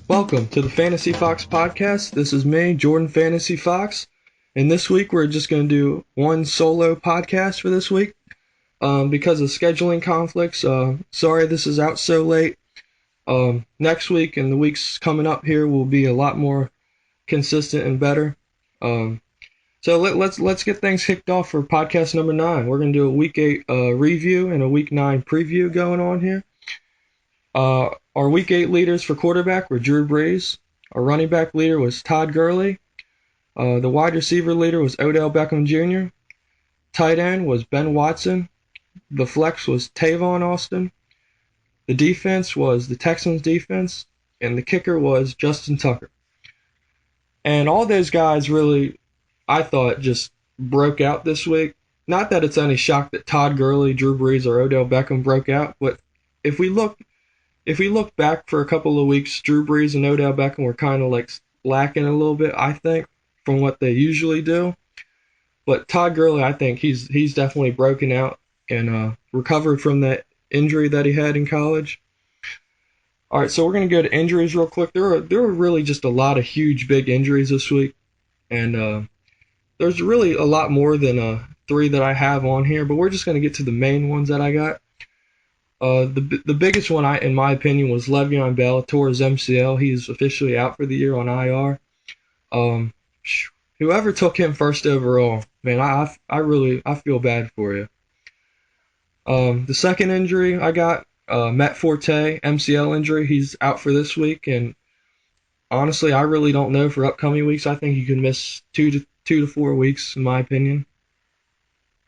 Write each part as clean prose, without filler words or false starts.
Welcome to the Fantasy Fox podcast. This is me, Jordan Fantasy Fox, and this week we're just going to do one solo podcast for this week because of scheduling conflicts. Sorry this is out so late. Next week and the weeks coming up here will be a lot more consistent and better. So let's get things kicked off for podcast number 9. We're going to do a week 8 review and a week 9 preview going on here. Our week 8 leaders for quarterback were Drew Brees. Our running back leader was Todd Gurley. The wide receiver leader was Odell Beckham Jr. Tight end was Ben Watson. The flex was Tavon Austin. The defense was the Texans defense. And the kicker was Justin Tucker. And all those guys really, I thought, just broke out this week. Not that it's any shock that Todd Gurley, Drew Brees, or Odell Beckham broke out, but if we look back for a couple of weeks, Drew Brees and Odell Beckham were kind of like lacking a little bit, I think, from what they usually do. But Todd Gurley, I think he's definitely broken out and recovered from that injury that he had in college. All right, so we're going to go to injuries real quick. There were really just a lot of huge, big injuries this week. And there's really a lot more than 3 that I have on here, but we're just going to get to the main ones that I got. The biggest one, in my opinion, was Le'Veon Bell tore his MCL. He's officially out for the year on IR. Whoever took him first overall, man, I feel bad for you. The second injury I got, Matt Forte, MCL injury. He's out for this week, and honestly, I really don't know for upcoming weeks. I think he could miss 2 to 4 weeks, in my opinion.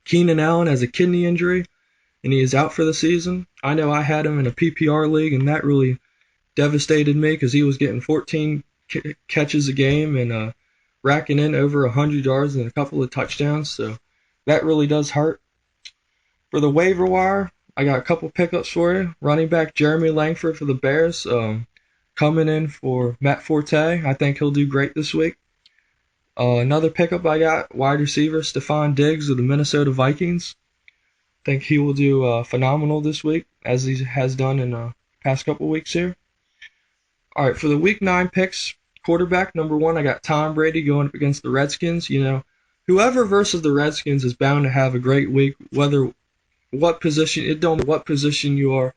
Keenan Allen has a kidney injury, and he is out for the season. I know I had him in a PPR league, and that really devastated me because he was getting 14 catches a game and racking in over 100 yards and a couple of touchdowns, so that really does hurt. For the waiver wire, I got a couple pickups for you. Running back Jeremy Langford for the Bears, coming in for Matt Forte. I think he'll do great this week. Another pickup I got, wide receiver Stephon Diggs of the Minnesota Vikings. I think he will do phenomenal this week, as he has done in the past couple weeks here. All right, for the week 9 picks, quarterback number 1, I got Tom Brady going up against the Redskins. You know, whoever versus the Redskins is bound to have a great week, what position you are,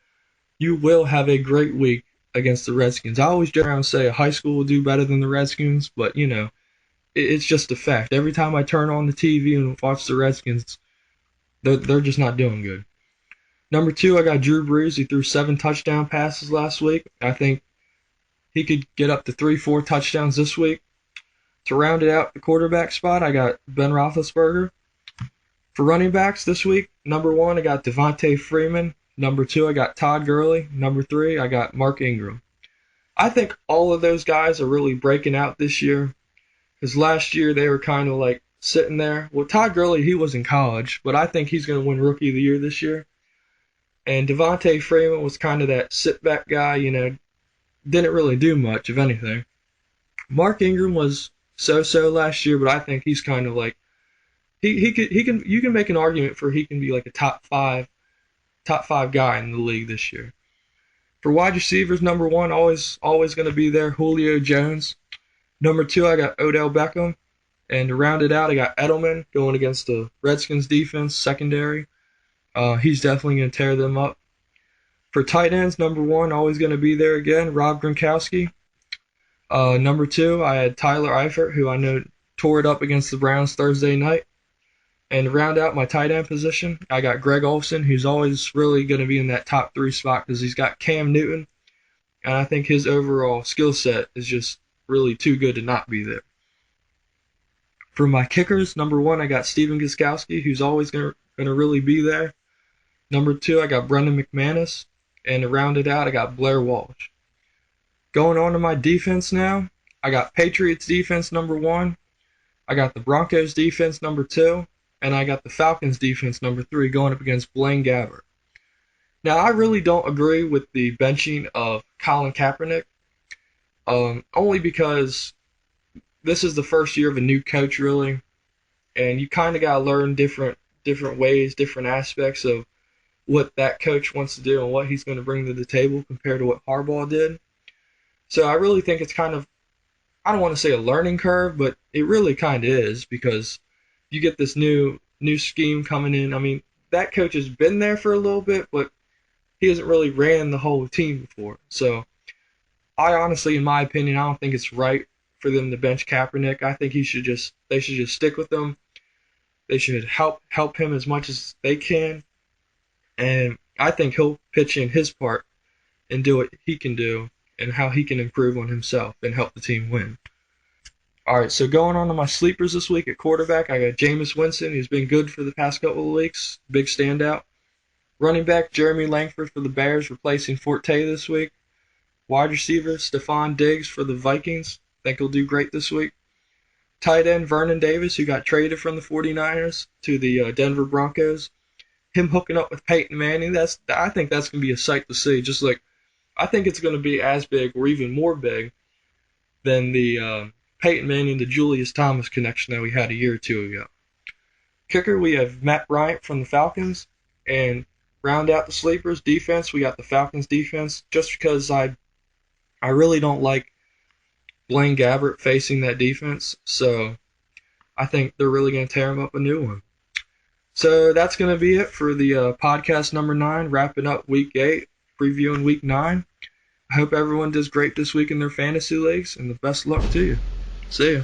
you will have a great week against the Redskins. I always joke around and say a high school will do better than the Redskins, but, you know, it's just a fact. Every time I turn on the TV and watch the Redskins, they're just not doing good. Number 2, I got Drew Brees. He threw 7 touchdown passes last week. I think he could get up to 3-4 touchdowns this week. To round it out the quarterback spot, I got Ben Roethlisberger. For running backs this week, number 1, I got Devontae Freeman. Number 2, I got Todd Gurley. Number 3, I got Mark Ingram. I think all of those guys are really breaking out this year, because last year they were kind of like sitting there. Well, Todd Gurley, he was in college, but I think he's going to win Rookie of the Year this year. And Devontae Freeman was kind of that sit-back guy, you know, didn't really do much, if anything. Mark Ingram was so-so last year, but I think he's kind of like, you can make an argument for he can be like a top five guy in the league this year. For wide receivers, number 1, always going to be there, Julio Jones. Number 2, I got Odell Beckham. And to round it out, I got Edelman going against the Redskins defense, secondary. He's definitely going to tear them up. For tight ends, number 1, always going to be there again, Rob Gronkowski. Number 2, I had Tyler Eifert, who I know tore it up against the Browns Thursday night. And to round out my tight end position, I got Greg Olsen, who's always really going to be in that top 3 spot because he's got Cam Newton. And I think his overall skill set is just really too good to not be there. For my kickers, number 1, I got Steven Gostkowski, who's always going to really be there. Number 2, I got Brendan McManus. And to round it out, I got Blair Walsh. Going on to my defense now, I got Patriots defense number 1. I got the Broncos defense number 2. And I got the Falcons defense number 3 going up against Blaine Gabbert. Now, I really don't agree with the benching of Colin Kaepernick, only because this is the first year of a new coach, really, and you kind of got to learn different ways, different aspects of what that coach wants to do and what he's going to bring to the table compared to what Harbaugh did. So I really think it's kind of, I don't want to say a learning curve, but it really kind of is, because you get this new scheme coming in. I mean, that coach has been there for a little bit, but he hasn't really ran the whole team before. So I honestly, in my opinion, I don't think it's right for them to bench Kaepernick. I think they should just stick with him. They should help him as much as they can, and I think he'll pitch in his part and do what he can do and how he can improve on himself and help the team win. All right, so going on to my sleepers this week at quarterback, I got Jameis Winston. He's been good for the past couple of weeks, big standout. Running back Jeremy Langford for the Bears, replacing Forte this week. Wide receiver Stephon Diggs for the Vikings. Think he'll do great this week. Tight end Vernon Davis, who got traded from the 49ers to the Denver Broncos. Him hooking up with Peyton Manning, I think that's going to be a sight to see. Just like, I think it's going to be as big or even more big than the Peyton Manning to Julius Thomas connection that we had a year or two ago. Kicker, we have Matt Bryant from the Falcons. And round out the sleepers defense, we got the Falcons defense, just because I really don't like Blaine Gabbert facing that defense. So I think they're really going to tear him up a new one. So that's going to be it for the podcast number 9, wrapping up week 8, previewing week 9. I hope everyone does great this week in their fantasy leagues, and the best luck to you. See ya.